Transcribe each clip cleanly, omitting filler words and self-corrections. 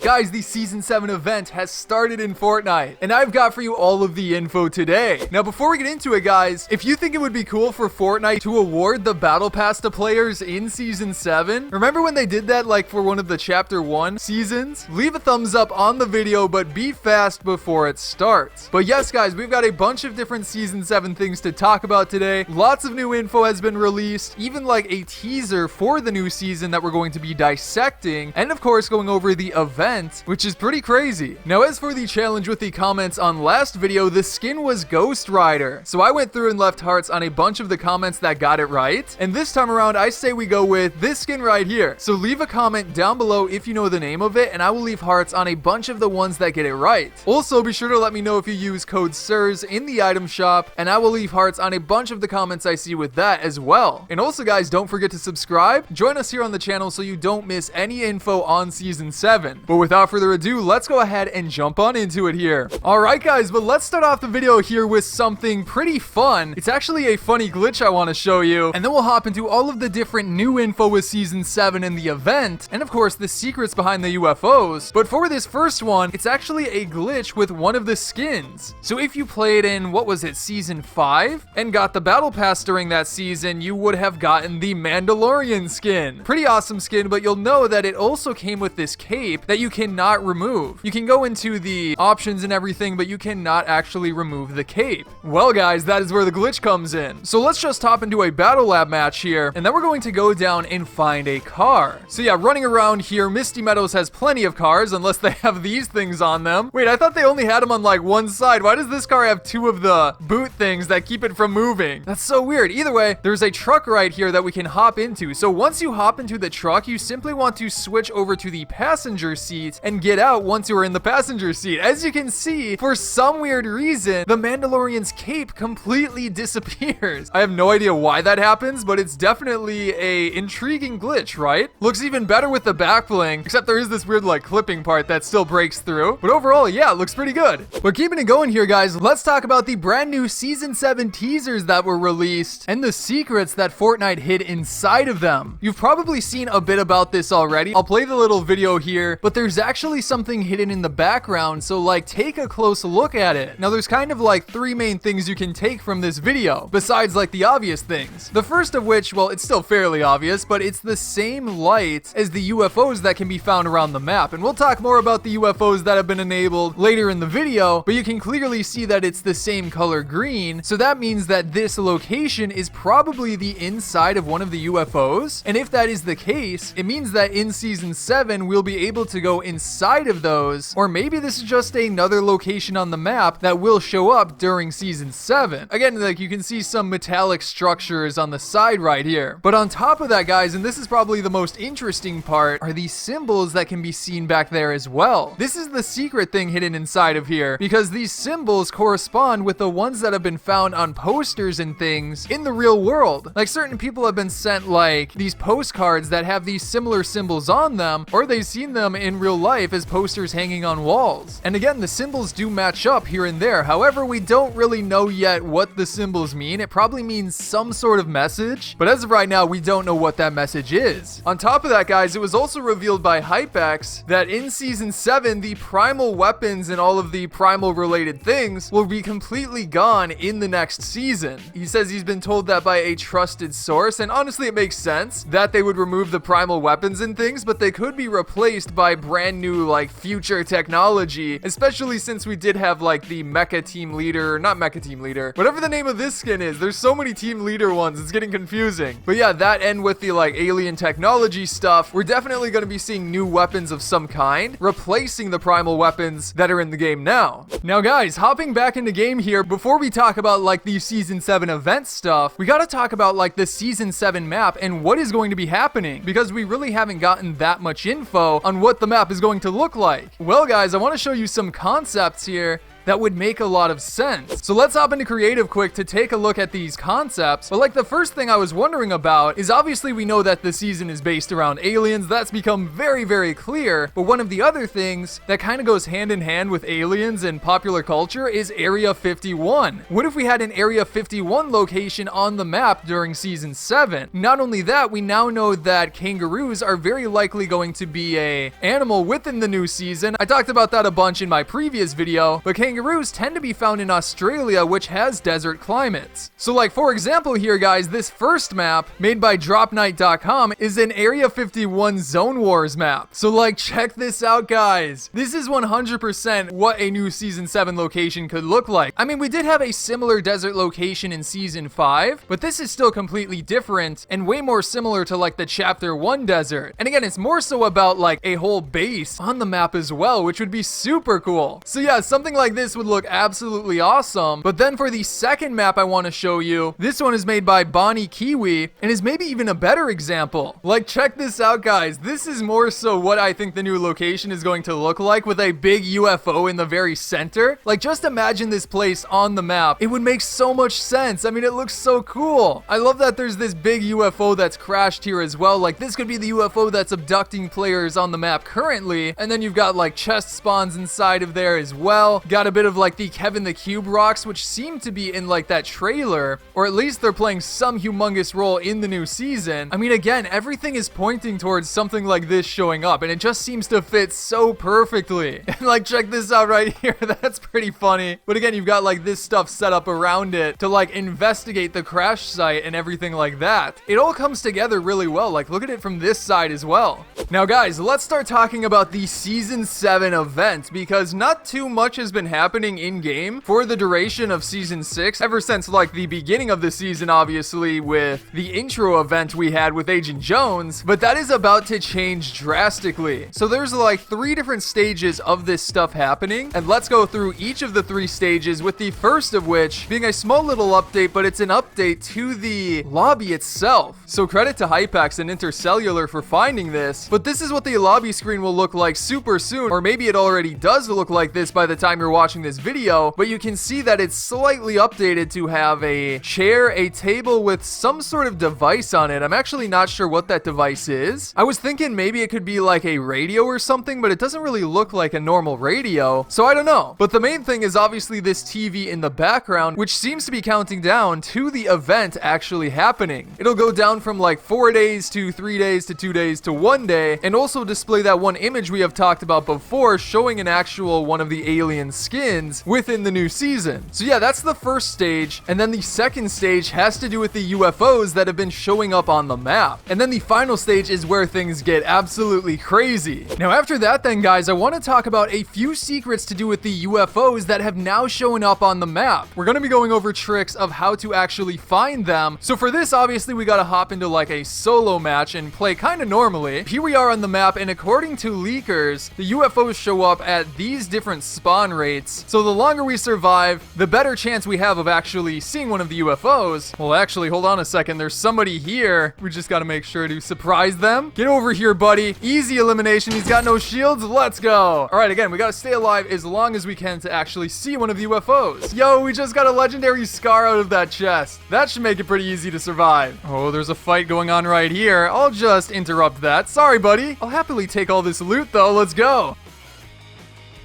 Guys, the Season 7 event has started in Fortnite, and I've got for you all of the info today. Now, before we get into it, guys, if you think it would be cool for Fortnite to award the Battle Pass to players in Season 7, remember when they did that like for one of the Chapter 1 seasons? Leave a thumbs up on the video, but be fast before it starts. But yes, guys, we've got a bunch of different Season 7 things to talk about today. Lots of new info has been released, even like a teaser for the new season that we're going to be dissecting, and of course going over the event, which is pretty crazy. Now, as for the challenge with the comments on last video, the skin was Ghost Rider. So I went through and left hearts on a bunch of the comments that got it right, and this time around I say we go with this skin right here. So leave a comment down below if you know the name of it, and I will leave hearts on a bunch of the ones that get it right. Also, be sure to let me know if you use code SIRS in the item shop, and I will leave hearts on a bunch of the comments I see with that as well. And also, guys, don't forget to subscribe. Join us here on the channel so you don't miss any info on Season 7. But without further ado, let's go ahead and jump on into it here. Alright, guys, but let's start off the video here with something pretty fun. It's actually a funny glitch I want to show you, and then we'll hop into all of the different new info with Season 7 and the event, and of course the secrets behind the UFOs. But for this first one, it's actually a glitch with one of the skins. So if you played in, what was it, Season 5, and got the Battle Pass during that season, you would have gotten the Mandalorian skin. Pretty awesome skin, but you'll know that it also came with this cape that you cannot remove. You can go into the options and everything, but you cannot actually remove the cape. Well, guys, that is where the glitch comes in. So let's just hop into a battle lab match here, and then we're going to go down and find a car. So yeah, running around here, Misty Meadows has plenty of cars, unless they have these things on them. Wait, I thought they only had them on like one side. Why does this car have two of the boot things that keep it from moving? That's so weird. Either way, there's a truck right here that we can hop into. So once you hop into the truck, you simply want to switch over to the passenger seat and get out once you are in the passenger seat. As you can see, for some weird reason, the Mandalorian's cape completely disappears. I have no idea why that happens, but it's definitely a intriguing glitch, right? Looks even better with the back bling, except there is this weird like clipping part that still breaks through. But overall, yeah, it looks pretty good. But keeping it going here, guys, let's talk about the brand new Season 7 teasers that were released and the secrets that Fortnite hid inside of them. You've probably seen a bit about this already. I'll play the little video here, but there's actually something hidden in the background, so like take a close look at it. Now there's kind of like three main things you can take from this video, besides like the obvious things. The first of which, well, it's still fairly obvious, but it's the same light as the UFOs that can be found around the map. And we'll talk more about the UFOs that have been enabled later in the video, but you can clearly see that it's the same color green, so that means that this location is probably the inside of one of the UFOs. And if that is the case, it means that in Season 7, we'll be able to go inside of those, or maybe this is just another location on the map that will show up during Season 7. Again, like you can see some metallic structures on the side right here. But on top of that, guys, and this is probably the most interesting part, are these symbols that can be seen back there as well. This is the secret thing hidden inside of here, because these symbols correspond with the ones that have been found on posters and things in the real world. Like certain people have been sent like these postcards that have these similar symbols on them, or they've seen them in real life as posters hanging on walls. And again, the symbols do match up here and there. However, we don't really know yet what the symbols mean. It probably means some sort of message, but as of right now, we don't know what that message is. On top of that, guys, it was also revealed by HypeX that in Season 7, the primal weapons and all of the primal related things will be completely gone in the next season. He says he's been told that by a trusted source, and honestly, it makes sense that they would remove the primal weapons and things, but they could be replaced by brand new like future technology, especially since we did have like the mecha team leader, not mecha team leader, whatever the name of this skin is. There's so many team leader ones, it's getting confusing. But yeah, that and with the like alien technology stuff, we're definitely going to be seeing new weapons of some kind, replacing the primal weapons that are in the game now. Now, guys, hopping back into game here, before we talk about like the Season 7 event stuff, we got to talk about like the Season 7 map and what is going to be happening, because we really haven't gotten that much info on what the map is going to look like. Well, guys, I want to show you some concepts here that would make a lot of sense. So let's hop into creative quick to take a look at these concepts. But like the first thing I was wondering about is obviously we know that the season is based around aliens. That's become very, very clear. But one of the other things that kind of goes hand in hand with aliens and popular culture is Area 51. What if we had an Area 51 location on the map during season 7? Not only that, we now know that kangaroos are very likely going to be a animal within the new season. I talked about that a bunch in my previous video, but kangaroos tend to be found in Australia, which has desert climates. So like for example here guys, this first map made by dropnight.com is an Area 51 Zone Wars map. So like check this out guys. This is 100% what a new season 7 location could look like. I mean, we did have a similar desert location in season 5, but this is still completely different and way more similar to like the chapter 1 desert. And again, it's more so about like a whole base on the map as well, which would be super cool. So yeah, something like this would look absolutely awesome. But then for the second map I want to show you, this one is made by Bonnie Kiwi and is maybe even a better example. Like check this out guys. This is more so what I think the new location is going to look like, with a big UFO in the very center. Like just imagine this place on the map. It would make so much sense. I mean, it looks so cool. I love that there's this big UFO that's crashed here as well. Like this could be the UFO that's abducting players on the map currently. And then you've got like chest spawns inside of there as well. Got a bit of like the Kevin the Cube rocks, which seem to be in like that trailer, or at least they're playing some humongous role in the new season. I mean, again, everything is pointing towards something like this showing up, and it just seems to fit so perfectly. And like check this out right here. That's pretty funny. But again, you've got like this stuff set up around it to like investigate the crash site and everything like that. It all comes together really well. Like look at it from this side as well. Now guys, let's start talking about the season 7 event, because not too much has been happening in game for the duration of season 6, ever since like the beginning of the season, obviously with the intro event we had with Agent Jones, but that is about to change drastically. So there's like 3 different stages of this stuff happening, and let's go through each of the 3 stages, with the first of which being a small little update, but it's an update to the lobby itself. So credit to Hypex and Intercellular for finding this, but this is what the lobby screen will look like super soon, or maybe it already does look like this by the time you're watching this video, but you can see that it's slightly updated to have a chair, a table with some sort of device on it. I'm actually not sure what that device is. I was thinking maybe it could be like a radio or something, but it doesn't really look like a normal radio, so I don't know. But the main thing is obviously this TV in the background, which seems to be counting down to the event actually happening. It'll go down from like 4 days to 3 days to 2 days to 1 day, and also display that one image we have talked about before, showing an actual one of the alien skins within the new season. So yeah, that's the first stage, and then the second stage has to do with the UFOs that have been showing up on the map. And then the final stage is where things get absolutely crazy. Now after that then guys, I want to talk about a few secrets to do with the UFOs that have now shown up on the map. We're going to be going over tricks of how to actually find them. So for this, obviously we got to hop into like a solo match and play kind of normally. Here we are on the map, and according to leakers, the UFOs show up at these different spawn rates. So the longer we survive, the better chance we have of actually seeing one of the UFOs. Well, actually, hold on a second. There's somebody here. We just got to make sure to surprise them. Get over here, buddy. Easy elimination. He's got no shields. Let's go. All right, again, we got to stay alive as long as we can to actually see one of the UFOs. Yo, we just got a legendary scar out of that chest. That should make it pretty easy to survive. Oh, there's a fight going on right here. I'll just interrupt that. Sorry, buddy. I'll happily take all this loot, though. Let's go.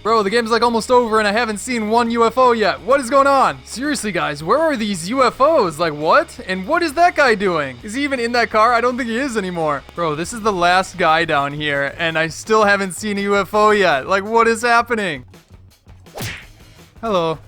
Bro, the game's like almost over and I haven't seen one UFO yet. What is going on? Seriously, guys, where are these UFOs? Like, what? And what is that guy doing? Is he even in that car? I don't think he is anymore. Bro, this is the last guy down here and I still haven't seen a UFO yet. Like, what is happening? Hello.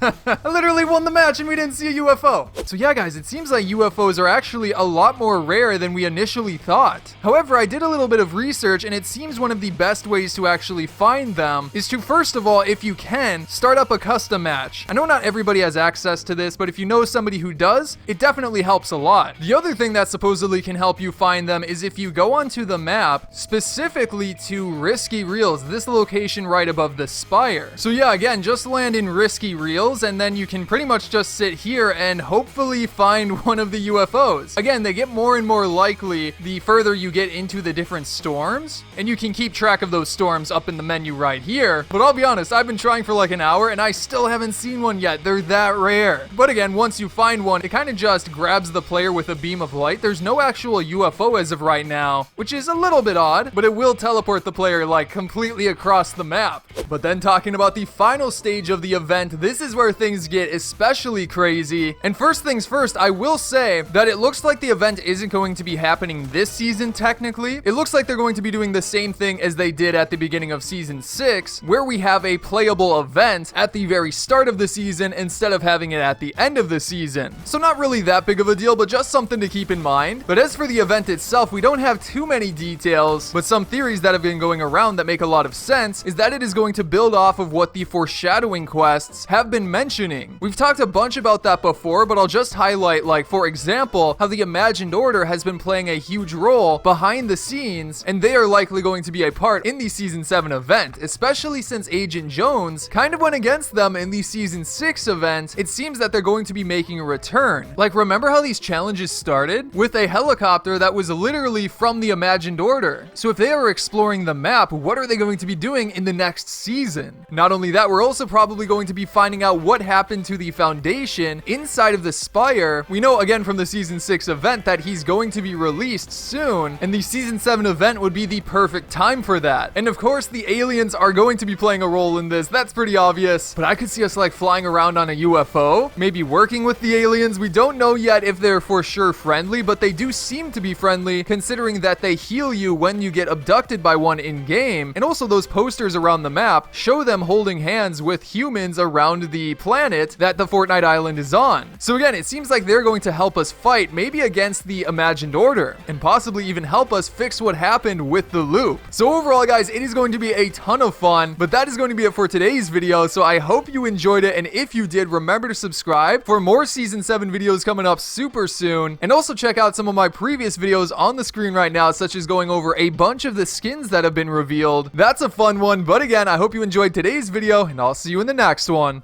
I literally won the match and we didn't see a UFO. So yeah, guys, it seems like UFOs are actually a lot more rare than we initially thought. However, I did a little bit of research and it seems one of the best ways to actually find them is to, first of all, if you can, start up a custom match. I know not everybody has access to this, but if you know somebody who does, it definitely helps a lot. The other thing that supposedly can help you find them is if you go onto the map, specifically to Risky Reels, this location right above the spire. So yeah, again, just land in Risky reels, and then you can pretty much just sit here and hopefully find one of the UFOs. Again, they get more and more likely the further you get into the different storms, and you can keep track of those storms up in the menu right here. But I'll be honest, I've been trying for like an hour and I still haven't seen one yet. They're that rare. But again, once you find one, it kind of just grabs the player with a beam of light. There's no actual UFO as of right now, which is a little bit odd, but it will teleport the player like completely across the map. But then talking about the final stage of the event, this is where things get especially crazy. And first things first, I will say that it looks like the event isn't going to be happening this season technically. It looks like they're going to be doing the same thing as they did at the beginning of season 6, where we have a playable event at the very start of the season instead of having it at the end of the season. So not really that big of a deal, but just something to keep in mind. But as for the event itself, we don't have too many details, but some theories that have been going around that make a lot of sense is that it is going to build off of what the foreshadowing quests have been mentioning. We've talked a bunch about that before, but I'll just highlight, like, for example, how the Imagined Order has been playing a huge role behind the scenes, and they are likely going to be a part in the Season 7 event, especially since Agent Jones kind of went against them in the Season 6 event. It seems that they're going to be making a return. Like, remember how these challenges started? With a helicopter that was literally from the Imagined Order. So if they are exploring the map, what are they going to be doing in the next season? Not only that, we're also probably going to be finding out what happened to the Foundation inside of the Spire. We know again from the Season 6 event that he's going to be released soon, and the Season 7 event would be the perfect time for that. And of course, the aliens are going to be playing a role in this. That's pretty obvious, but I could see us like flying around on a UFO, maybe working with the aliens. We don't know yet if they're for sure friendly, but they do seem to be friendly considering that they heal you when you get abducted by one in game. And also those posters around the map show them holding hands with humans around the planet that the Fortnite island is on. So again, it seems like they're going to help us fight maybe against the Imagined Order and possibly even help us fix what happened with the loop. So overall guys, it is going to be a ton of fun, but that is going to be it for today's video. So I hope you enjoyed it, and if you did, remember to subscribe for more Season 7 videos coming up super soon, and also check out some of my previous videos on the screen right now, such as going over a bunch of the skins that have been revealed. That's a fun one, but again, I hope you enjoyed today's video, and I'll see you in the next one.